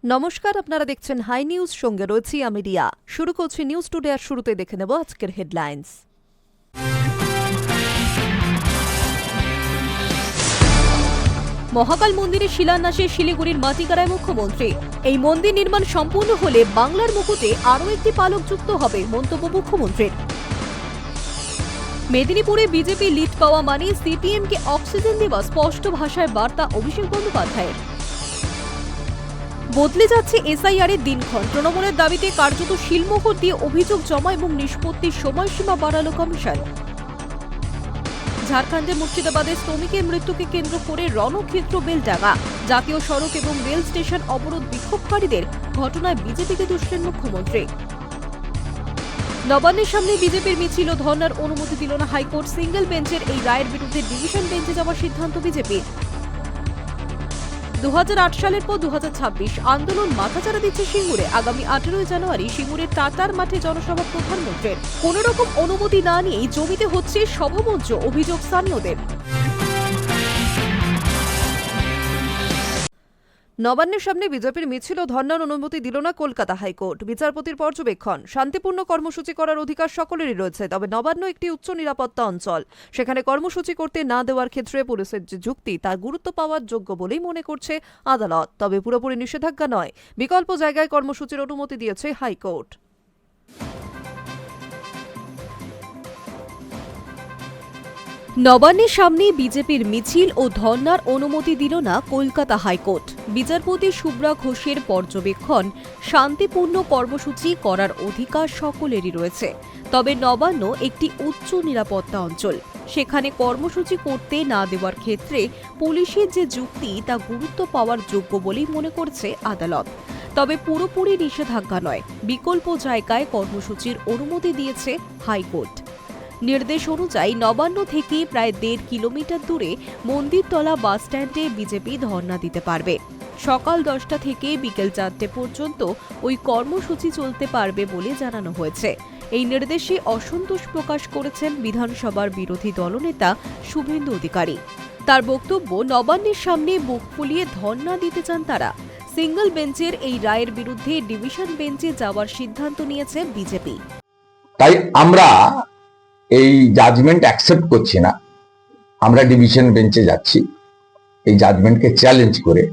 নমস্কার, আপনারা দেখছেন হাই নিউজ, সঙ্গে রয়েছি আমি রিয়া। শুরু করছি নিউজ টুডে, আর শুরুতে দেখে নেব আজকের হেডলাইন্স। মহাকাল মন্দিরের শিলান্যাসে শিলিগুড়ির মাটিকাড়ায় মুখ্যমন্ত্রী। এই মন্দির নির্মাণ সম্পূর্ণ হলে বাংলার মুকুটে আরও একটি পালক যুক্ত হবে, মন্তব্য মুখ্যমন্ত্রীর। মেদিনীপুরে বিজেপি লিড পাওয়া মানে সিপিএমকে অক্সিজেন দেওয়া, স্পষ্ট ভাষায় বার্তা অভিষেক বন্দ্যোপাধ্যায়ের। বদলে যাচ্ছে এসআইআর এর দিনক্ষণ, তৃণমূলের দাবিতে কার্যত শিলমোহর দিয়ে অভিযোগ জমা এবং নিষ্পত্তির সময়সীমা বাড়ালো কমিশন। ঝাড়খণ্ডের মুর্শিদাবাদের শ্রমিকের মৃত্যুকে কেন্দ্র করে রণক্ষেত্র বেলডাঙ্গা, জাতীয় সড়ক এবং রেল স্টেশন অবরোধ বিক্ষোভকারীদের, ঘটনায় বিজেপিকে দুষলেন মুখ্যমন্ত্রী। নবান্নের সামনে বিজেপির মিছিল ও ধর্নার অনুমতি দিল না হাইকোর্ট, সিঙ্গেল বেঞ্চের এই রায়ের বিরুদ্ধে ডিভিশন বেঞ্চে যাওয়ার সিদ্ধান্ত বিজেপির। 2008 সালের পর 2026 আন্দোলন মাথাচাড়া দিচ্ছে সিঙ্গুরে। আগামী 18 জানুয়ারি সিঙ্গুরের টাটার মাঠে জনসভা প্রধানমন্ত্রীর। কোন রকম অনুমতি না নিয়েই জমিতে হচ্ছে সভামঞ্চ, অভিযোগ স্থানীয়দের। নবান্নের সামনে বিজেপির মিছিল ও ধর্নার অনুমতি দিল না কলকাতা হাইকোর্ট। বিচারপতির পর্যবেক্ষণ, শান্তিপূর্ণ কর্মসূচি করার অধিকার সকলেরই রয়েছে, তবে নবান্ন একটি উচ্চ নিরাপত্তা অঞ্চল। সেখানে কর্মসূচি করতে না দেওয়ার ক্ষেত্রে পুলিশের যে যুক্তি, তার গুরুত্ব পাওয়ার যোগ্য বলেই মনে করছে আদালত। তবে পুরোপুরি নিষেধাজ্ঞা নয়, বিকল্প জায়গায় কর্মসূচির অনুমতি দিয়েছে হাইকোর্ট। নবান্নের সামনে বিজেপির মিছিল ও ধর্নার অনুমতি দিল না কলকাতা হাইকোর্ট। বিচারপতি শুভ্রা ঘোষের পর্যবেক্ষণ, শান্তিপূর্ণ কর্মসূচি করার অধিকার সকলেরই রয়েছে, তবে নবান্ন একটি উচ্চ নিরাপত্তা অঞ্চল। সেখানে কর্মসূচি করতে না দেওয়ার ক্ষেত্রে পুলিশের যে যুক্তি, তা গুরুত্ব পাওয়ার যোগ্য বলেই মনে করছে আদালত। তবে পুরোপুরি নিষেধাজ্ঞা নয়, বিকল্প জায়গায় কর্মসূচির অনুমতি দিয়েছে হাইকোর্ট। নির্দেশ অনুযায়ী নবান্ন থেকে প্রায় 1.5 কিলোমিটার দূরে মন্দিরতলা বাসস্ট্যান্ডে বিজেপি ধর্ণা দিতে পারবে। সকাল 10টা থেকে বিকেল 4টে পর্যন্ত ওই কর্মসূচি চলতে পারবে বলে জানানো হয়েছে। এই নির্দেশে অসন্তোষ প্রকাশ করেছেন বিধানসভার বিরোধী দলনেতা শুভেন্দু অধিকারী। তার বক্তব্য, নবান্নের সামনে বুক ফুলিয়ে ধর্ণা দিতে চান তারা। সিঙ্গল বেঞ্চের এই রায়ের বিরুদ্ধে ডিভিশন বেঞ্চে যাওয়ার সিদ্ধান্ত নিয়েছে বিজেপি। তাই আমরা এই জাজমেন্ট অ্যাকসেপ্ট করছি না, আমরা ডিভিশন বেঞ্চে যাচ্ছি এই জাজমেন্টকে চ্যালেঞ্জ করে।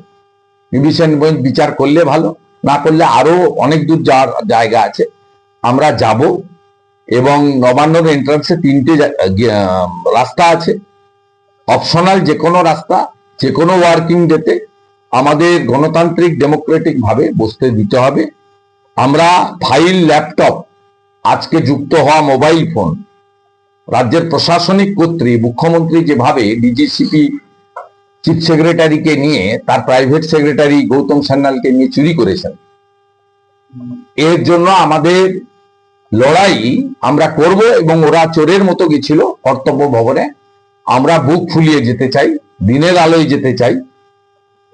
ডিভিশন বেঞ্চ বিচার করলে ভালো, না করলে আরো অনেক দূর যাওয়ার জায়গা আছে, আমরা যাব। এবং নবান্নর এন্ট্রান্সে 3টে রাস্তা আছে, অপশনাল যে কোনো রাস্তা, যে কোনো ওয়ার্কিং ডেতে আমাদের গণতান্ত্রিক ডেমোক্রেটিক ভাবে বসতে দিতে হবে। আমরা ফাইল, ল্যাপটপ, আজকে যুক্ত হওয়া মোবাইল ফোন, রাজ্যের প্রশাসনিক কর্তৃ মুখ্যমন্ত্রী যেভাবে ডিজিসিপি চিফ সেক্রেটারিকে নিয়ে তার প্রাইভেট সেক্রেটারি গৌতম সান্যালকে নিয়ে চুরি করেছেন, এর জন্য আমাদের লড়াই আমরা করব। এবং ওরা চোরের মতো গেছিল কর্তব্য ভবনে, আমরা বুক ফুলিয়ে যেতে চাই, দিনের আলোয় যেতে চাই,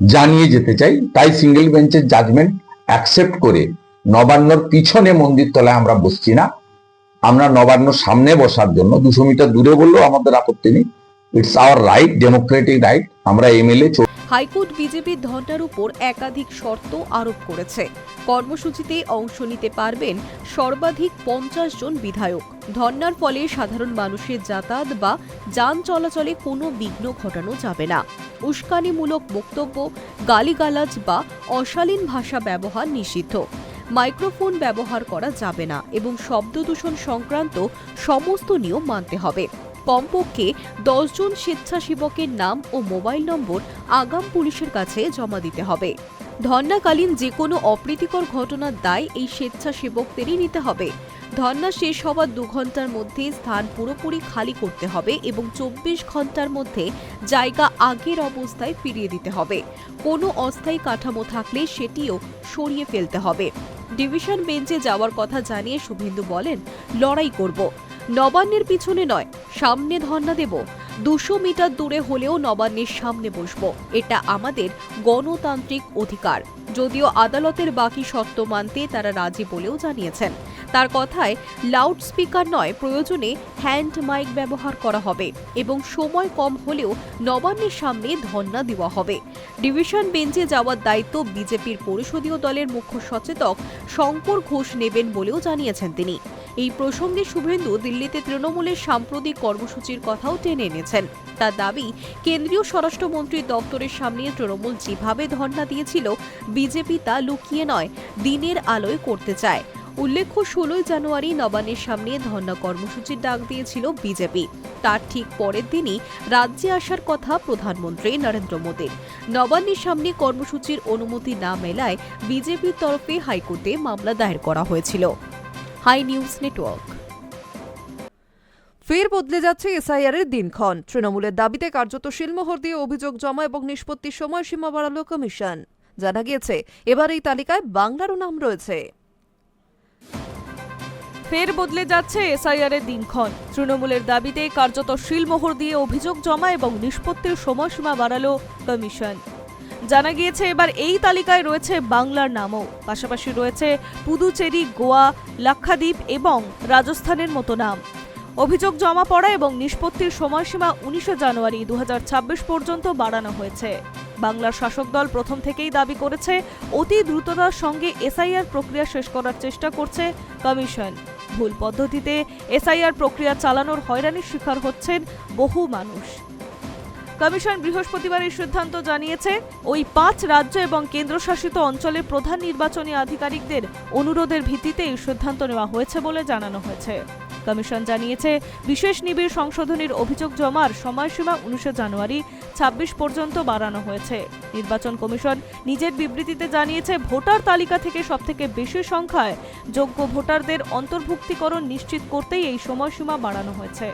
জানিয়ে যেতে চাই। তাই সিঙ্গেল বেঞ্চের জাজমেন্ট অ্যাকসেপ্ট করে নবান্নর পিছনে মন্দির তলায় আমরা বসছি না, আমরা নবান্ন সামনে বসার জন্য 200 মিটার দূরে বললেও আমাদের আপত্তি নেই। It's hour right, Democratic right. আমরা এমএলএ। হাইকোর্ট বিজেপির ধর্নার উপর একাধিক শর্ত আরোপ করেছে। কর্মসূচিতে অংশ নিতে পারবেন সর্বাধিক 50 জন বিধায়ক। ধর্নার ফলে সাধারণ মানুষের যাতায়াত বা যান চলাচলে কোনো বিঘ্ন ঘটানো যাবে না। উস্কানিমূলক বক্তব্য, গালিগালাজ বা অশালীন ভাষা ব্যবহার নিষিদ্ধ। মাইক্রোফোন ব্যবহার করা যাবে না এবং শব্দ দূষণ সংক্রান্ত সমস্ত নিয়ম মানতে হবে। কমপক্ষে 10 জন স্বেচ্ছাসেবকের নাম ও মোবাইল নম্বর আগাম পুলিশের কাছে জমা দিতে হবে। ধর্নাকালীন যে কোনো অপ্রীতিকর ঘটনার দায় এই স্বেচ্ছাসেবকদেরই নিতে হবে। ধর্না শেষ হওয়ার 2 ঘন্টার মধ্যে স্থান পুরোপুরি খালি করতে হবে এবং 24 ঘন্টার মধ্যে জায়গা আগের অবস্থায় ফিরিয়ে দিতে হবে। কোনো অস্থায়ী কাঠামো থাকলে সেটিও সরিয়ে ফেলতে হবে। ডিভিশন বেঞ্চে যাওয়ার কথা জানিয়ে শুভেন্দু বলেন, লড়াই করব, নবান্নের পিছনে নয়, সামনে ধর্ণা দেব। 200 মিটার দূরে হলেও নবান্নের সামনে বসবো, এটা আমাদের গণতান্ত্রিক অধিকার। যদিও আদালতের বাকি শর্ত মানতে তারা রাজি বলেও জানিয়েছেন। তার কথায় লাউড স্পিকার নয়, প্রয়োজনে হ্যান্ড মাইক ব্যবহার করা হবে এবং সময় কম হলেও নবান্নের সামনে ধর্ণা দেওয়া হবে। ডিভিশন বেঞ্চে যাওয়ার দায়িত্ব বিজেপির পরিষদীয় দলের মুখ্য সচেতক শঙ্কর ঘোষ নেবেন বলেও জানিয়েছেন তিনি। এই প্রসঙ্গে শুভেন্দু দিল্লিতে তৃণমূলের সাম্প্রতিক কর্মসূচির কথাও টেনে এনেছেন। তার দাবি, কেন্দ্রীয় স্বরাষ্ট্রমন্ত্রীর দপ্তরের সামনে তৃণমূল যেভাবে ধর্ণা দিয়েছিল, বিজেপি তা লুকিয়ে নয়, দিনের আলোয় করতে চায়। উল্লেখ্য, 16 জানুয়ারি নবান্নের সামনে ধর্ণা কর্মসূচির ডাক দিয়েছিল বিজেপি। তার ঠিক পরের দিনই রাজ্যে আসার কথা প্রধানমন্ত্রী নরেন্দ্র মোদীর। নবান্নের সামনে কর্মসূচির অনুমতি না মেলায় বিজেপির তরফে হাইকোর্টে মামলা দায়ের করা হয়েছিল। Hi news Network. ফের বদলে যাচ্ছে এসআইআর এর দিনক্ষণ। তৃণমূলের দাবিতে কার্যত শিলমোহর দিয়ে অভিযোগ জমা এবং নিষ্পত্তির সময়সীমা বাড়ালো কমিশন। জানা গিয়েছে, এবার এই তালিকায় বাংলারও নাম রয়েছে। ফের বদলে যাচ্ছে এসআইআর এর দিনক্ষণ। তৃণমূলের দাবিতে কার্যত শিলমোহর দিয়ে অভিযোগ জমা এবং নিষ্পত্তির সময়সীমা বাড়ালো কমিশন। জানা গিয়েছে, এবার এই তালিকায় রয়েছে বাংলার নামও, পাশাপাশি রয়েছে পুদুচেরি, গোয়া, লাক্ষাদ্বীপ এবং রাজস্থানের মতো নাম। অভিযোগ জমা পড়া এবং নিষ্পত্তির সময়সীমা 19 জানুয়ারি 2026 পর্যন্ত বাড়ানো হয়েছে। বাংলার শাসক দল প্রথম থেকেই দাবি করেছে, অতি দ্রুততার সঙ্গে এসআইআর প্রক্রিয়া শেষ করার চেষ্টা করছে কমিশন। ভুল পদ্ধতিতে এসআইআর প্রক্রিয়া চালানোর হয়রানির শিকার হচ্ছেন বহু মানুষ। কমিশন বৃহস্পতিবার এই সিদ্ধান্ত জানিয়েছে। ওই 5 রাজ্য এবং কেন্দ্রশাসিত অঞ্চলের প্রধান নির্বাচনী আধিকারিকদের অনুরোধের ভিত্তিতে এই সিদ্ধান্ত নেওয়া হয়েছে বলে জানানো হয়েছে। কমিশন জানিয়েছে, বিশেষ নিবিড় সংশোধনীর অভিযোগ জমার সময়সীমা 19 জানুয়ারি 26 পর্যন্ত বাড়ানো হয়েছে। নির্বাচন কমিশন নিজের বিবৃতিতে জানিয়েছে, ভোটার তালিকা থেকে সবথেকে বেশি সংখ্যায় যোগ্য ভোটারদের অন্তর্ভুক্তিকরণ নিশ্চিত করতেই এই সময়সীমা বাড়ানো হয়েছে।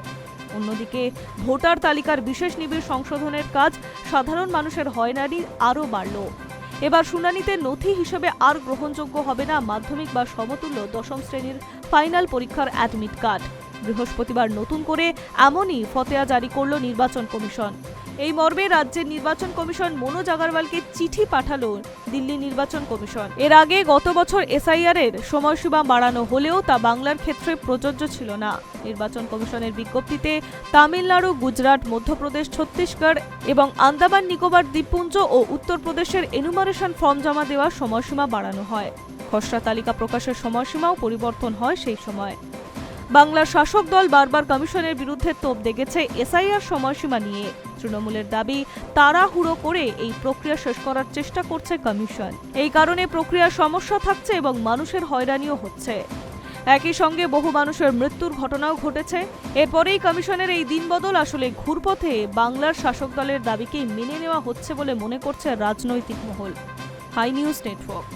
অন্যদিকে ভোটার তালিকার বিশেষ নিবিড় সংশোধনের কাজ সাধারণ মানুষের হয়রানি আরও বাড়ল। এবার শুনানিতে নথি হিসেবে আর গ্রহণযোগ্য হবে না মাধ্যমিক বা সমতুল্য 10ম শ্রেণীর ফাইনাল পরীক্ষার অ্যাডমিট কার্ড। বৃহস্পতিবার নতুন করে এমনই ফতোয়া জারি করল নির্বাচন কমিশন। এই মর্মে রাজ্যের নির্বাচন কমিশন মনোজ আগরওয়ালকে চিঠি পাঠালো দিল্লি নির্বাচন কমিশন। এর আগে গত বছর এসআইআর এর সময়সীমা বাড়ানো হলেও তা বাংলার ক্ষেত্রে প্রযোজ্য ছিল না। নির্বাচন কমিশনের বিজ্ঞপ্তিতে তামিলনাড়ু, গুজরাট, মধ্যপ্রদেশ, ছত্তিশগড় এবং আন্দামান নিকোবর দ্বীপপুঞ্জ ও উত্তরপ্রদেশের এনুমারেশন ফর্ম জমা দেওয়ার সময়সীমা বাড়ানো হয়। খসড়া তালিকা প্রকাশের সময়সীমাও পরিবর্তন হয় সেই সময়। বাংলার শাসক দল বারবার কমিশনের বিরুদ্ধে তোপ দেগেছে এসআইআর সময়সীমা নিয়ে। তৃণমূলের দাবি, তাড়াহুড়ো করে এই প্রক্রিয়া শেষ করার চেষ্টা করছে কমিশন। এই কারণে প্রক্রিয়ার সমস্যা থাকছে এবং মানুষের হয়রানিও হচ্ছে। একই সঙ্গে বহু মানুষের মৃত্যুর ঘটনাও ঘটেছে। এরপরেই কমিশনের এই দিনবদল আসলে ঘুরপথে বাংলার শাসক দলের দাবিকেই মেনে নেওয়া হচ্ছে বলে মনে করছে রাজনৈতিক মহল। High news network.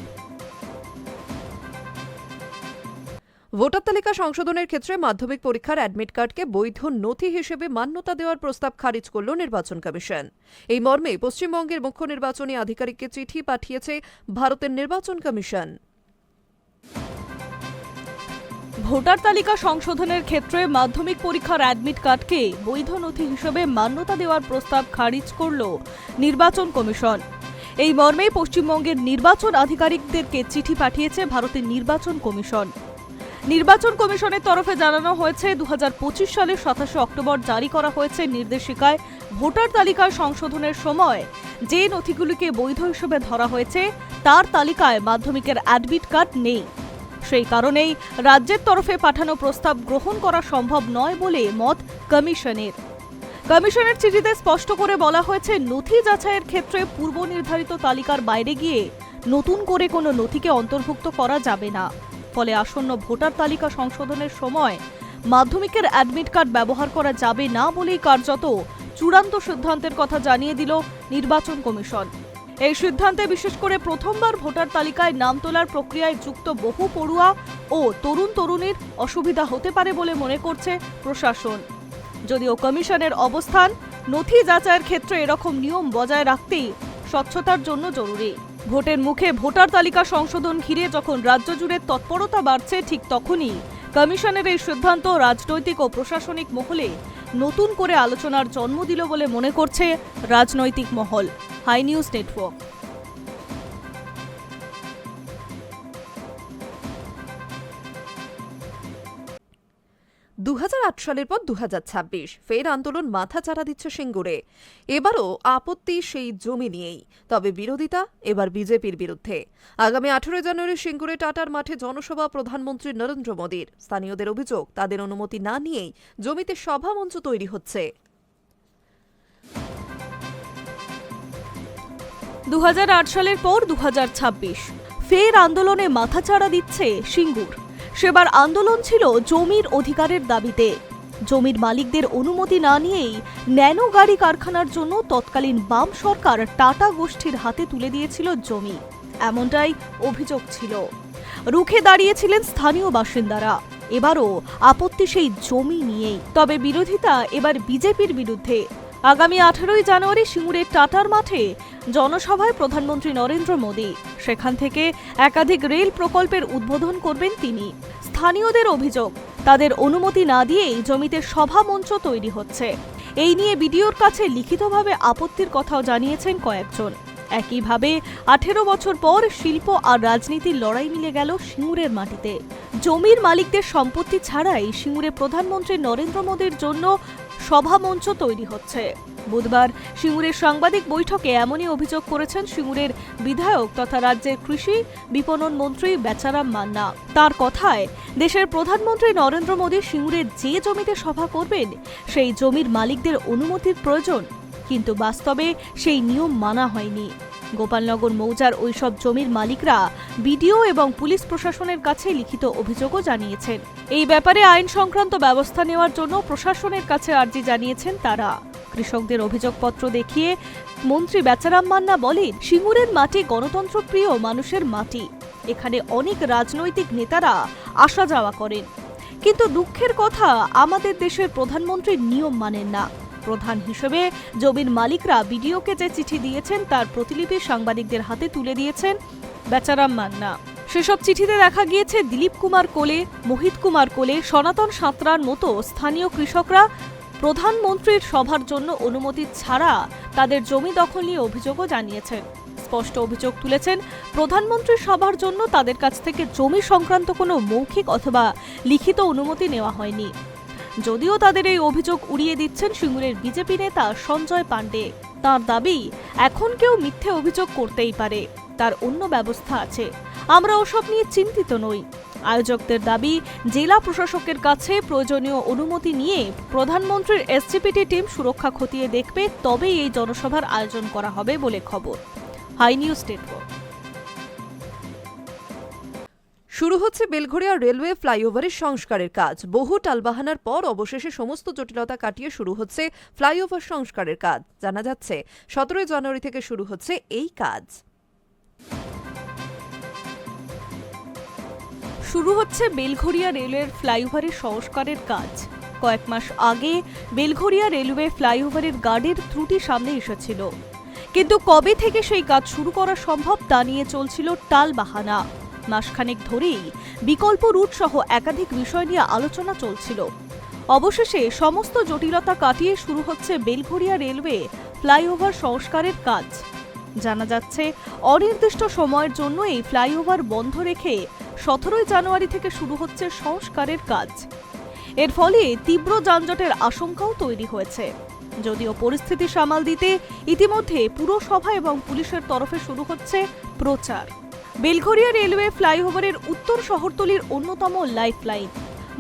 ভোটার তালিকা সংশোধনের ক্ষেত্রে মাধ্যমিক পরীক্ষার অ্যাডমিট কার্ডকে বৈধ নথি হিসেবে মান্যতা দেওয়ার প্রস্তাব খারিজ করল নির্বাচন কমিশন। এই মর্মে পশ্চিমবঙ্গের মুখ্য নির্বাচনী আধিকারিককে চিঠি পাঠিয়েছে ভারতের নির্বাচন কমিশন। ভোটার তালিকা সংশোধনের ক্ষেত্রে মাধ্যমিক পরীক্ষার অ্যাডমিট কার্ডকে বৈধ নথি হিসেবে মান্যতা দেওয়ার প্রস্তাব খারিজ করল নির্বাচন কমিশন। এই মর্মে পশ্চিমবঙ্গের নির্বাচন আধিকারিকদেরকে চিঠি পাঠিয়েছে ভারতের নির্বাচন কমিশন। নির্বাচন কমিশনের তরফে জানানো হয়েছে, 2025 সালের 27 অক্টোবর জারি করা হয়েছে নির্দেশিকায় ভোটার তালিকা সংশোধনের সময় যে নথিগুলিকে বৈধ হিসেবে ধরা হয়েছে তার তালিকায় মাধ্যমিকের অ্যাডমিট কার্ড নেই। সেই কারণেই রাজ্যের তরফে পাঠানো প্রস্তাব গ্রহণ করা সম্ভব নয় বলে মত কমিশনের। কমিশনের চিঠিতে স্পষ্ট করে বলা হয়েছে, নথি যাচাইয়ের ক্ষেত্রে পূর্ব নির্ধারিত তালিকার বাইরে গিয়ে নতুন করে কোনো নথিকে অন্তর্ভুক্ত করা যাবে না। ফলে আসন্ন ভোটার তালিকা সংশোধনের সময় মাধ্যমিকের অ্যাডমিট কার্ড ব্যবহার করা যাবে না বলেই কার্যত চূড়ান্ত সিদ্ধান্তের কথা জানিয়ে দিল নির্বাচন কমিশন। এই সিদ্ধান্তে বিশেষ করে প্রথমবার ভোটার তালিকায় নাম তোলার প্রক্রিয়ায় যুক্ত বহু পড়ুয়া ও তরুণ তরুণীর অসুবিধা হতে পারে বলে মনে করছে প্রশাসন। যদিও কমিশনের অবস্থান, নথি যাচাইয়ের ক্ষেত্রে এরকম নিয়ম বজায় রাখতেই স্বচ্ছতার জন্য জরুরি। ভোটের মুখে ভোটার তালিকা সংশোধন ঘিরে যখন রাজ্য জুড়ে তৎপরতা বাড়ছে, ঠিক তখনই কমিশনের এই সিদ্ধান্ত রাজনৈতিক ও প্রশাসনিক মহলে নতুন করে আলোচনার জন্ম দিল বলে মনে করছে রাজনৈতিক মহল। High news network. 2008 সালের পর 2026 ফের আন্দোলন মাথাচাড়া দিচ্ছে সিঙ্গুরে। এবারও আপত্তি সেই জমি নিয়েই, তবে বিরোধিতা এবার বিজেপির বিরুদ্ধে। আগামী 18 জানুয়ারি সিঙ্গুরে টাটার মাঠে জনসভা প্রধানমন্ত্রী নরেন্দ্র মোদীর। স্থানীয়দের অভিযোগ, তাদের অনুমতি না নিয়েই জমিতে সভামঞ্চ তৈরি হচ্ছে। 2008 সালের পর 2026 ফের আন্দোলনে মাথাচাড়া দিচ্ছে সিঙ্গুর। সেবার আন্দোলন ছিল জমির অধিকারের দাবিতে। জমির মালিকদের অনুমতি না নিয়েই ন্যানো গাড়ি কারখানার জন্য তৎকালীন বাম সরকার টাটা গোষ্ঠীর হাতে তুলে দিয়েছিল জমি, এমনটাই অভিযোগ ছিল। রুখে দাঁড়িয়েছিলেন স্থানীয় বাসিন্দারা। এবারও আপত্তি সেই জমি নিয়েই, তবে বিরোধিতা এবার বিজেপির বিরুদ্ধে। আগামী 18 জানুয়ারি সিঙ্গুরের টাটার মাঠে জনসভায় প্রধানমন্ত্রী নরেন্দ্র মোদী। সেখান থেকে একাধিক রেল প্রকল্পের উদ্বোধন করবেন তিনি। স্থানীয়দের অভিযোগ, তাদের অনুমতি না দিয়েই জমিতে সভামঞ্চ তৈরি হচ্ছে। এই নিয়ে বিডিওর কাছে লিখিতভাবে আপত্তির কথাও জানিয়েছেন কয়েকজন। একইভাবে 18 বছর পর শিল্প আর রাজনীতির লড়াই মিলে গেল সিঙ্গুরের মাটিতে। জমির মালিকদের সম্পত্তি ছাড়াই সিঙ্গুরে প্রধানমন্ত্রী নরেন্দ্র মোদীর জন্য সভামঞ্চ তৈরি হচ্ছে। বুধবার সিঙ্গুরের সাংবাদিক বৈঠকে এমনই অভিযোগ করেছেন সিঙ্গুরের বিধায়ক তথা রাজ্যের কৃষি বিপণন মন্ত্রী বেচারাম মান্না। তার কথায়, দেশের প্রধানমন্ত্রী নরেন্দ্র মোদী সিঙ্গুরে যে জমিতে সভা করবেন সেই জমির মালিকদের অনুমতির প্রয়োজন, কিন্তু বাস্তবে সেই নিয়ম মানা হয়নি। গোপালনগর মৌজার ওইসব জমির মালিকরা বিডিও এবং পুলিশ প্রশাসনের কাছে লিখিত অভিযোগও জানিয়েছেন। এই ব্যাপারে আইন সংক্রান্ত ব্যবস্থা নেওয়ার জন্য প্রশাসনের কাছে আর্জি জানিয়েছেন তারা। কৃষকদের অভিযোগপত্র দেখিয়ে মন্ত্রী বেচারাম মান্না বলেন, সিঙ্গুরের মাটি গণতন্ত্রপ্রিয় মানুষের মাটি। এখানে অনেক রাজনৈতিক নেতারা আসা যাওয়া করেন, কিন্তু দুঃখের কথা আমাদের দেশের প্রধানমন্ত্রী নিয়ম মানেন না। প্রধান হিসেবে জমির মালিকরা বিডিওকে যে চিঠি দিয়েছেন তার প্রতিলিপি সাংবাদিকদের হাতে তুলে দিয়েছেন বেচারাম মান্না। সেসব চিঠিতে দেখা গিয়েছে দিলীপ কুমার কোলে, মোহিত কুমার কোলে, সনাতন সাঁতরার মতো স্থানীয় কৃষকরা প্রধানমন্ত্রীর সভার জন্য অনুমতি ছাড়া তাদের জমি দখল নিয়ে অভিযোগও জানিয়েছেন। স্পষ্ট অভিযোগ তুলেছেন, প্রধানমন্ত্রীর সভার জন্য তাদের কাছ থেকে জমি সংক্রান্ত কোনো মৌখিক অথবা লিখিত অনুমতি নেওয়া হয়নি। যদিও তাদের এই অভিযোগ উড়িয়ে দিচ্ছেন সিঙ্গুরের বিজেপি নেতা সঞ্জয় পাণ্ডে। তার দাবি, এখন কেউ মিথ্যে অভিযোগ করতেই পারে, তার অন্য ব্যবস্থা আছে, আমরা ওসব নিয়ে চিন্তিত নই। আয়োজকদের দাবি, জেলা প্রশাসকের কাছে প্রয়োজনীয় অনুমতি নিয়ে প্রধানমন্ত্রীর এসজিপিটি টিম সুরক্ষা খতিয়ে দেখবে, তবেই এই জনসভার আয়োজন করা হবে বলে খবর। Hi news Network. শুরু হচ্ছে বেলঘরিয়া রেলওয়ে ফ্লাইওভারের সংস্কারের কাজ। বহু টালবাহানার পর অবশেষে সমস্ত জটিলতা কাটিয়ে শুরু হচ্ছে ফ্লাইওভার সংস্কারের কাজ। জানা যাচ্ছে 17 জানুয়ারি থেকে শুরু হচ্ছে এই কাজ। শুরু হচ্ছে বেলঘরিয়া রেলওয়ের ফ্লাইওভারের সংস্কারের কাজ। কয়েক মাস আগে বেলঘরিয়া রেলওয়ে ফ্লাইওভারের গার্ডের ত্রুটি সামনে এসেছিল, কিন্তু কবে থেকে সেই কাজ শুরু করা সম্ভব তা নিয়ে চলছিল টালবাহানা। মাসখানেক ধরেই বিকল্প রুট সহ একাধিক বিষয় নিয়ে আলোচনা চলছিল। অবশেষে সমস্ত জটিলতা কাটিয়ে শুরু হচ্ছে বেলঘরিয়া রেলওয়ে ফ্লাইওভার সংস্কারের কাজ। জানা যাচ্ছে, অনির্দিষ্ট সময়ের জন্য এই ফ্লাইওভার বন্ধ রেখে 17 জানুয়ারি থেকে শুরু হচ্ছে সংস্কারের কাজ। এর ফলে তীব্র যানজটের আশঙ্কাও তৈরি হয়েছে। যদিও পরিস্থিতি সামাল দিতে ইতিমধ্যে পুরসভা এবং পুলিশের তরফে শুরু হচ্ছে প্রচার। বেলঘরিয়া রেলওয়ে ফ্লাইওভারের উত্তর শহরতলির অন্যতম লাইফলাইন।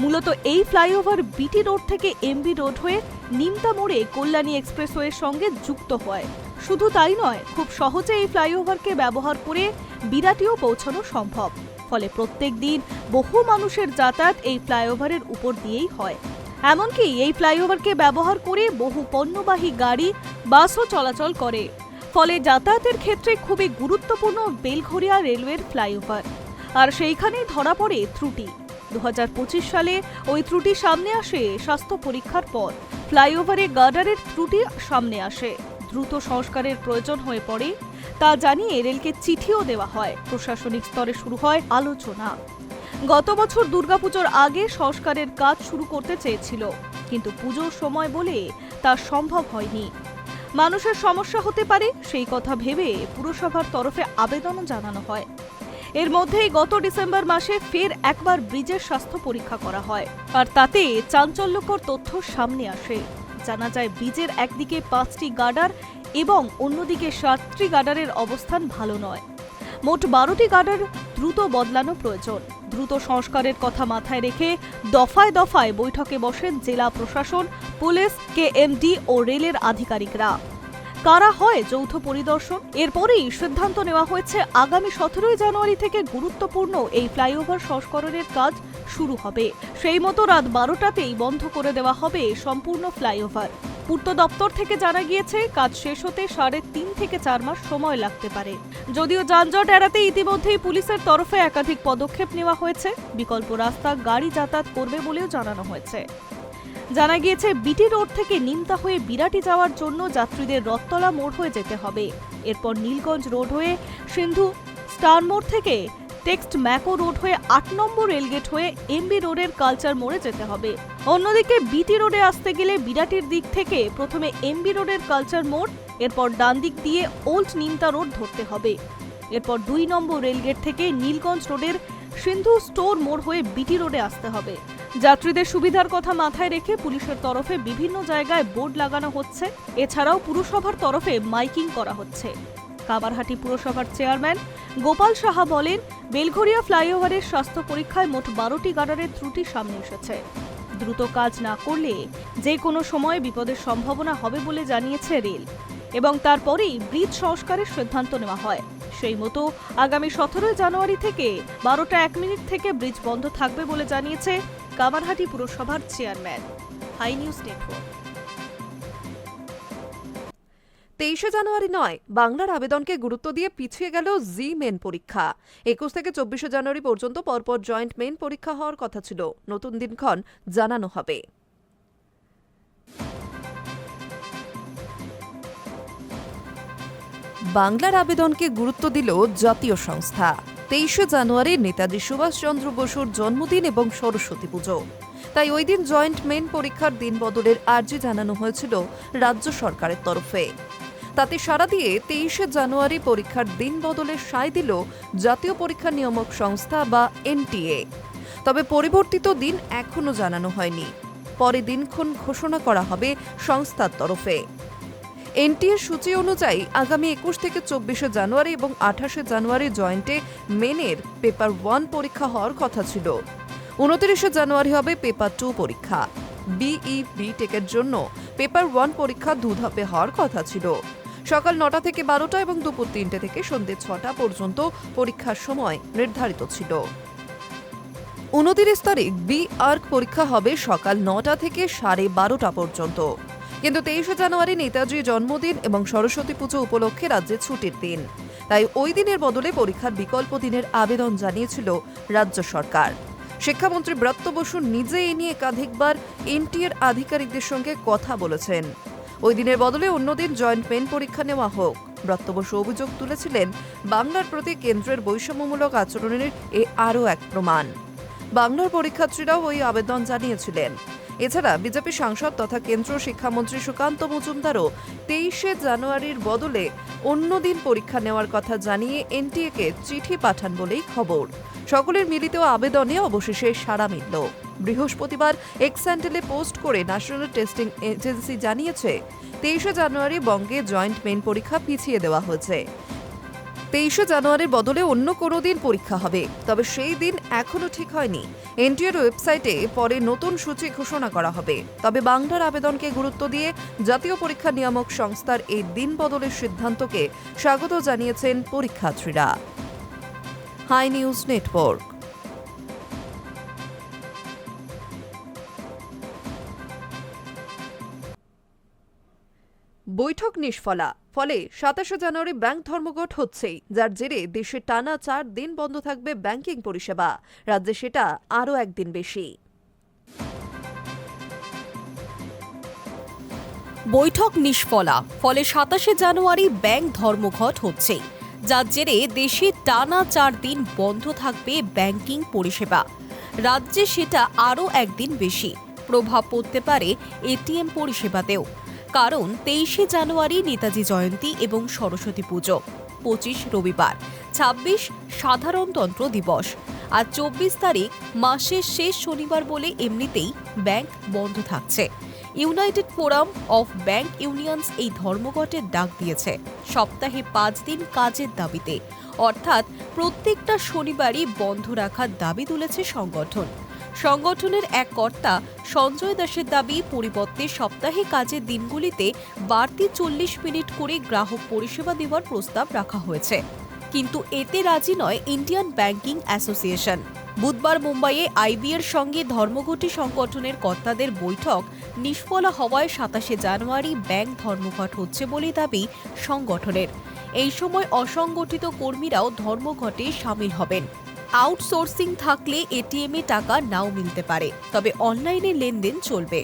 মূলত এই ফ্লাইওভার বিটি রোড থেকে এমবি রোড হয়ে নিমতা মোড়ে কল্যাণী এক্সপ্রেসওয়ের সঙ্গে যুক্ত হয়। শুধু তাই নয়, খুব সহজে এই ফ্লাইওভারকে ব্যবহার করে বিরাটিও পৌঁছানো সম্ভব। ফলে প্রত্যেক দিন বহু মানুষের যাতায়াত এই ফ্লাইওভারের উপর দিয়েই হয়। এমনকি এই ফ্লাইওভারকে ব্যবহার করে বহু পণ্যবাহী গাড়ি, বাসও চলাচল করে। ফলে যাতায়াতের ক্ষেত্রে খুবই গুরুত্বপূর্ণ বেলঘরিয়া রেলওয়ের ফ্লাইওভার। আর সেইখানেই ধরা পড়ে ত্রুটি। 2025 সালে ওই ত্রুটি সামনে আসে স্বাস্থ্য পরীক্ষার পর। ফ্লাইওভারে গার্ডারের ত্রুটি সামনে আসে, দ্রুত সংস্কারের প্রয়োজন হয়ে পড়ে, তা জানিয়ে রেলকে চিঠিও দেওয়া হয়। প্রশাসনিক স্তরে শুরু হয় আলোচনা। গত বছর দুর্গাপুজোর আগে সংস্কারের কাজ শুরু করতে চেয়েছিল, কিন্তু পুজোর সময় বলে তা সম্ভব হয়নি। মানুষের সমস্যা হতে পারে সেই কথা ভেবে পুরসভার তরফে আবেদনও জানানো হয়। এর মধ্যেই গত ডিসেম্বর মাসে ফের একবার ব্রিজের স্বাস্থ্য পরীক্ষা করা হয়, আর তাতে চাঞ্চল্যকর তথ্য সামনে আসে। জানা যায় ব্রিজের একদিকে 5টি গার্ডার এবং অন্যদিকে 7টি গার্ডারের অবস্থান ভালো নয়। মোট 12টি গার্ডার দ্রুত বদলানো প্রয়োজন। দ্রুত সংস্কারের কথা মাথায় রেখে দফায় দফায় বৈঠকে বসেন জেলা প্রশাসন, পুলিশ, কেএমডি ও রেলের আধিকারিকরা। কারা হয় যৌথ পরিদর্শন? এরপরেই সিদ্ধান্ত নেওয়া হয়েছে আগামী 17 জানুয়ারি থেকে গুরুত্বপূর্ণ এই ফ্লাইওভার সংস্করণের কাজ শুরু হবে। সেই মতো রাত 12টাতেই বন্ধ করে দেওয়া হবে সম্পূর্ণ ফ্লাইওভার। পূর্ত দপ্তর থেকে জানা গিয়েছে কাজ শেষ হতে 3.5 থেকে 4 মাস সময় লাগতে পারে। যদিও যানজট এড়াতে ইতিমধ্যেই পুলিশের তরফে একাধিক পদক্ষেপ নেওয়া হয়েছে। বিকল্প রাস্তা গাড়ি যাতায়াত করবে বলেও জানানো হয়েছে। জানা গিয়েছে বিটি রোড থেকে নিমতা হয়ে বিরাটি যাওয়ার জন্য যাত্রীদের রথতলা মোড় হয়ে যেতে হবে। এরপর নীলগঞ্জ রোড হয়ে সিন্ধু স্টার মোড় থেকে টেক্সট ম্যাকো রোড হয়ে 8 নম্বর রেলগেট হয়ে এমবি রোডের কালচার মোড়ে যেতে হবে। অন্যদিকে বিটি রোডে আসতে গেলে বিরাটির দিক থেকে প্রথমে এমবি রোডের কালচার মোড়, এরপর ডান দিক দিয়ে ওল্ড নিমতা রোড ধরতে হবে। এরপর 2 নম্বর রেলগেট থেকে নীলগঞ্জ রোডের সিন্ধু স্টোর মোড় হয়ে বিটি রোডে আসতে হবে। যাত্রীদের সুবিধার কথা মাথায় রেখে পুলিশের তরফে বিভিন্ন জায়গায় বোর্ড লাগানো হচ্ছে। এছাড়াও পুরসভার তরফে মাইকিং করা হচ্ছে। কামারহাটি পুরসভার চেয়ারম্যান গোপাল সাহা বলেন, বেলঘরিয়া ফ্লাইওভারের স্বাস্থ্য পরীক্ষায় মোট 12টি গার্ডারের ত্রুটি সামনে এসেছে। দ্রুত কাজ না করলে যে কোনো সময় বিপদের সম্ভাবনা হবে বলে জানিয়েছে রেল, এবং তারপরেই ব্রিজ সংস্কারের সিদ্ধান্ত নেওয়া হয়। সেই মতো আগামী 17 জানুয়ারি থেকে 12টা 1 মিনিট থেকে ব্রিজ বন্ধ থাকবে বলে জানিয়েছে কামারহাটি পুরসভার চেয়ারম্যান। Hi news Network. 23 জানুয়ারি নয়, বাংলার আবেদনকে গুরুত্ব দিয়ে পিছিয়ে গেল জি মেন পরীক্ষা। 21 থেকে 24 জানুয়ারি পর্যন্ত পরপর জয়েন্ট মেন পরীক্ষা হওয়ার কথা ছিল। নতুন দিনক্ষণ জানানো হবে। বাংলার আবেদনকে গুরুত্ব দিল জাতীয় সংস্থা। 23 জানুয়ারি নেতাজি সুভাষচন্দ্র বসুর জন্মদিন এবং সরস্বতী পুজো। তাই ওই দিন জয়েন্ট মেন পরীক্ষার দিন বদলের আর্জি জানানো হয়েছিল রাজ্য সরকারের তরফে। তাতে সাড়া দিয়ে 23 জানুয়ারি পরীক্ষার দিন বদলের সায় দিল জাতীয় পরীক্ষা নিয়ামক সংস্থা বা এনটিএ। তবে পরিবর্তিত দিন এখনো জানানো হয়নি। পরে দিনক্ষণ ঘোষণা করা হবে সংস্থার তরফে। এনটিএর সূচি অনুযায়ী আগামী 21 থেকে 24 জানুয়ারি এবং 28 জানুয়ারি জয়েন্টে মেনের পেপার 1 পরীক্ষা হওয়ার কথা ছিল। 29 জানুয়ারি হবে পেপার 2 পরীক্ষা। বিই টেকের জন্য পেপার 1 পরীক্ষা 2 ধাপে হওয়ার কথা ছিল। সকাল 9টা থেকে 12টা এবং দুপুর 3টে থেকে সন্ধ্যে 6টা পর্যন্ত পরীক্ষার সময় নির্ধারিত ছিল। 29 তারিখ আর্ক পরীক্ষা হবে সকাল 9টা থেকে 12:30 পর্যন্ত। কিন্তু 23 জানুয়ারি নেতাজি জন্মদিন এবং সরস্বতী পুজো উপলক্ষে রাজ্যে ছুটির দিন। তাই ওই দিনের বদলে পরীক্ষার বিকল্প দিনের আবেদন জানিয়েছিল রাজ্য সরকার। শিক্ষামন্ত্রী ব্রত বসু নিজে এ নিয়ে একাধিকবার এনটিএর আধিকারিকদের সঙ্গে কথা বলেছেন। ওই দিনের বদলে অন্যদিন জয়েন্ট মেন পরীক্ষা নেওয়া হোক। ব্রত বসু অভিযোগ তুলেছিলেন, বাংলার প্রতি কেন্দ্রের বৈষম্যমূলক আচরণের এ আরও এক প্রমাণ। বাংলার পরীক্ষার্থীরাও ওই আবেদন জানিয়েছিলেন। এছাড়া বিজেপি সাংসদ তথা কেন্দ্রীয় শিক্ষামন্ত্রী সুকান্ত মজুমদারও 23 জানুয়ারির বদলে অন্যদিন পরীক্ষা নেওয়ার কথা জানিয়ে এনটিএকে চিঠি পাঠান বলেই খবর। সকলের মিলিত আবেদনে অবশেষে সাড়া মিলল। বৃহস্পতিবার এক্স হ্যান্ডেলে পোস্ট করে ন্যাশনাল টেস্টিং এজেন্সি জানিয়েছে, 23 জানুয়ারি বঙ্গে জয়েন্ট মেন পরীক্ষা পিছিয়ে দেওয়া হয়েছে। 23 জানুয়ারির বদলে অন্য কোনো দিন পরীক্ষা হবে, তবে সেই দিন এখনো ঠিক হয়নি। এনটিএর ওয়েবসাইটে পরে নতুন সূচি ঘোষণা করা হবে। তবে বাংলার আবেদনকে গুরুত্ব দিয়ে জাতীয় পরীক্ষা নিয়ামক সংস্থার এই দিন বদলের সিদ্ধান্তকে স্বাগত জানিয়েছেন পরীক্ষার্থীরা। Hi news network. বৈঠক নিষ্ফলা, ফলে 27 জানুয়ারি ব্যাংক ধর্মঘট হচ্ছেই, যার জেরে দেশে টানা 4 দিন বন্ধ থাকবে ব্যাংকিং পরিষেবা। রাজ্যে সেটা আরও একদিন বেশি। বৈঠক নিষ্ফলা, ফলে 27 জানুয়ারি ব্যাংক ধর্মঘট হচ্ছে, যার জেরে দেশে টানা 4 দিন বন্ধ থাকবে ব্যাংকিং পরিষেবা। রাজ্যে সেটা আরও একদিন বেশি। প্রভাব পড়তে পারে এটিএম পরিষেবাতেও, কারণ 23 জানুয়ারি নেতাজি জয়ন্তী এবং সরস্বতী পুজো। 25 রবিবার, 26 সাধারণতন্ত্র দিবস আর 24 তারিখ মাসের শেষ শনিবার বলে এমনিতেই ব্যাংক বন্ধ থাকছে। United forum of bank unions এই ধর্মঘটের ডাক দিয়েছে সপ্তাহে 5 দিন কাজের দাবিতে, অর্থাৎ প্রত্যেকটা শনিবারই বন্ধ রাখার দাবি তুলেছে সংগঠনের এক কর্তা সঞ্জয় দাসের দাবি, পরিবর্তে সপ্তাহে কাজের দিনগুলিতে বাড়তি 40 মিনিট করে গ্রাহক পরিষেবা দেওয়ার প্রস্তাব রাখা হয়েছে, কিন্তু এতে রাজি নয় ইন্ডিয়ান ব্যাংকিং অ্যাসোসিয়েশন। বুধবার মুম্বাইয়ে আইবিএর সঙ্গে ধর্মঘটি সংগঠনের কর্তাদের বৈঠক নিষ্ফলা হওয়ায় 27 জানুয়ারি ব্যাংক ধর্মঘট হচ্ছে বলে দাবি সংগঠনের। এই সময় অসংগঠিত কর্মীরাও ধর্মঘটে সামিল হবেন। আউটসোর্সিং থাকলে এটিএমে টাকা নাও মিলতে পারে, তবে অনলাইনে লেনদেন চলবে।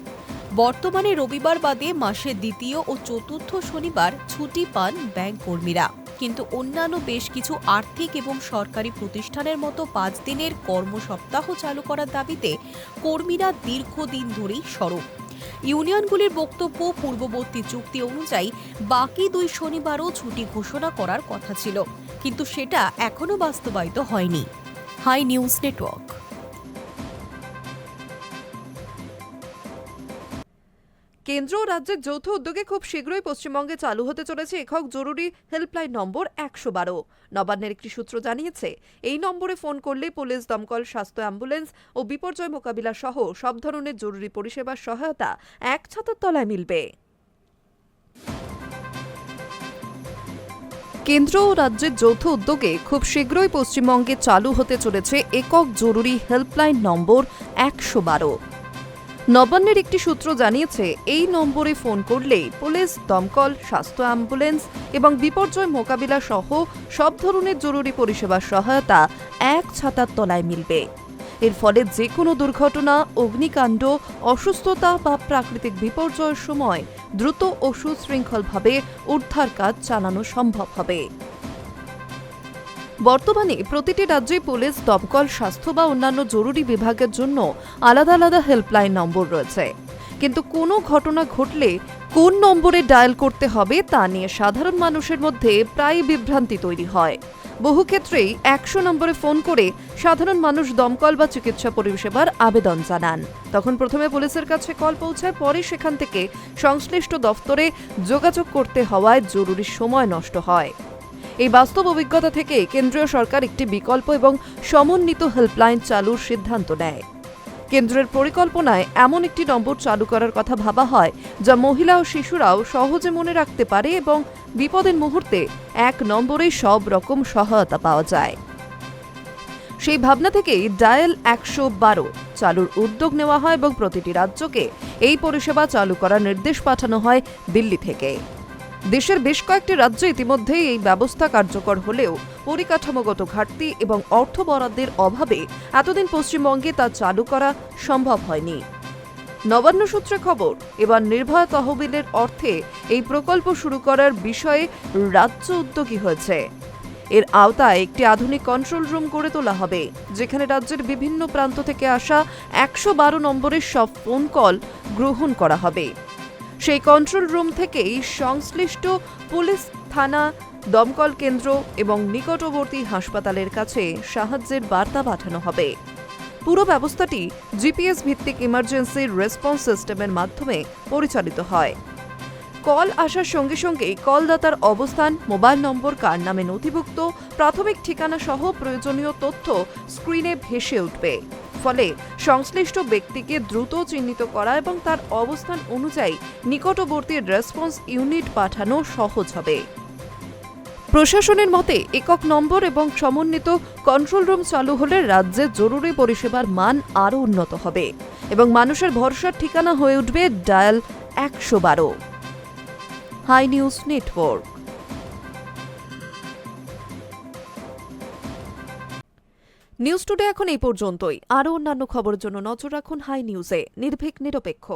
বর্তমানে রবিবার বাদে মাসের দ্বিতীয় ও চতুর্থ শনিবার ছুটি পান ব্যাংক কর্মীরা, কিন্তু অন্যান্য বেশ কিছু আর্থিক এবং সরকারি প্রতিষ্ঠানের মতো 5 দিনের কর্মসপ্তাহ চালু করার দাবিতে কর্মীরা দীর্ঘদিন ধরেই সরব। ইউনিয়নগুলির বক্তব্য, পূর্ববর্তী চুক্তি অনুযায়ী বাকি 2 শনিবারও ছুটি ঘোষণা করার কথা ছিল, কিন্তু সেটা এখনো বাস্তবায়িত হয়নি। Hi news Network. কেন্দ্র ও রাজ্যের যৌথ উদ্যোগে খুব শীঘ্রই পশ্চিমবঙ্গে চালু হতে চলেছে একক জরুরি হেল্পলাইন নম্বর 112। নবান্নের একটি সূত্র জানিয়েছে, এই নম্বরে ফোন করলে পুলিশ, দমকল, স্বাস্থ্য, অ্যাম্বুলেন্স ও বিপর্যয় মোকাবিলা সহ সব ধরনের জরুরি পরিষেবার সহায়তা এক ছাতার তলায় মিলবে। কেন্দ্র ও রাজ্যের যৌথ উদ্যোগে খুব শীঘ্রই পশ্চিমবঙ্গে চালু হতে চলেছে একক জরুরি হেল্পলাইন নম্বর 112। নবান্নের একটি সূত্র জানিয়েছে, এই নম্বরে ফোন করলে পুলিশ, দমকল, স্বাস্থ্য, অ্যাম্বুলেন্স এবং বিপর্যয় মোকাবিলা সহ সব ধরনের জরুরি পরিষেবার সহায়তা এক ছাতার তলায় মিলবে। এর ফলে যে কোনো দুর্ঘটনা, অগ্নিকাণ্ড, অসুস্থতা বা প্রাকৃতিক বিপর্যয়ের সময় দ্রুত ও সুশৃঙ্খলভাবে উদ্ধার কাজ চালানো সম্ভব হবে। বর্তমানে প্রতিটি রাজ্যে পুলিশ, দমকল, স্বাস্থ্য বা অন্যান্য জরুরি বিভাগের জন্য আলাদা আলাদা হেল্পলাইন নম্বর রয়েছে, কিন্তু কোনো ঘটনা ঘটলে কোন নম্বরে ডায়াল করতে হবে তা নিয়ে সাধারণ মানুষের মধ্যে প্রায় বিভ্রান্তি তৈরি হয়। বহু ক্ষেত্রেই 100 নম্বরে ফোন করে সাধারণ মানুষ দমকল বা চিকিৎসা পরিষেবার আবেদন জানান। তখন প্রথমে পুলিশের কাছে কল পৌঁছায়, পরে সেখান থেকে সংশ্লিষ্ট দফতরে যোগাযোগ করতে হওয়ায় জরুরি সময় নষ্ট হয়। এই বাস্তব অভিজ্ঞতা থেকে কেন্দ্রীয় সরকার একটি বিকল্প এবং সমন্বিত হেল্পলাইন চালুর সিদ্ধান্ত নেয়। কেন্দ্রের পরিকল্পনায় এমন একটি নম্বর চালু করার কথা ভাবা হয়, যা মহিলা ও শিশুরাও সহজে মনে রাখতে পারে এবং বিপদের মুহূর্তে এক নম্বরেই সব রকম সহায়তা পাওয়া যায়। সেই ভাবনা থেকেই ডায়াল 112 চালুর উদ্যোগ নেওয়া হয় এবং প্রতিটি রাজ্যকে এই পরিষেবা চালু করার নির্দেশ পাঠানো হয় দিল্লি থেকে। দেশের বেশ কয়েকটি রাজ্যে ইতিমধ্যেই এই ব্যবস্থা কার্যকর হলেও পরিকাঠামোগত ঘাটতি এবং অর্থ বরাদ্দের অভাবে এতদিন পশ্চিমবঙ্গে তা চালু করা সম্ভব হয়নি। নবান্ন সূত্রে খবর, এবার নির্ভয়া তহবিলের অর্থে এই প্রকল্প শুরু করার বিষয়ে রাজ্য উদ্যোগী হয়েছে। এর আওতায় একটি আধুনিক কন্ট্রোল রুম গড়ে তোলা হবে, যেখানে রাজ্যের বিভিন্ন প্রান্ত থেকে আসা 112 নম্বরের সব ফোন কল গ্রহণ করা হবে। সেই কন্ট্রোল রুম থেকেই সংশ্লিষ্ট পুলিশ, থানা, দমকল কেন্দ্র এবং নিকটবর্তী হাসপাতালের কাছে সাহায্যের বার্তা পাঠানো হবে। পুরো ব্যবস্থাটি জিপিএস ভিত্তিক ইমার্জেন্সি রেসপন্স সিস্টেমের মাধ্যমে পরিচালিত হয়। কল আসার সঙ্গে সঙ্গেই কলদাতার অবস্থান, মোবাইল নম্বর, কার নামে নথিভুক্ত, প্রাথমিক ঠিকানা সহ প্রয়োজনীয় তথ্য স্ক্রিনে ভেসে উঠবে। ফলে সংশ্লিষ্ট ব্যক্তিকে দ্রুত চিহ্নিত করা এবং তার অবস্থান অনুযায়ী নিকটবর্তী রেসপন্স ইউনিট পাঠানো সহজ হবে। প্রশাসনের মতে, একক নম্বর এবং সমন্বিত কন্ট্রোল রুম চালু হলে রাজ্যে জরুরি পরিষেবার মান আরও উন্নত হবে এবং মানুষের ভরসার ঠিকানা হয়ে উঠবে dial 112। Hi news Network. News today এখন এই পর্যন্তই। আরও অন্যান্য খবরের জন্য নজর রাখুন হাই নিউজে। নির্ভীক, নিরপেক্ষ।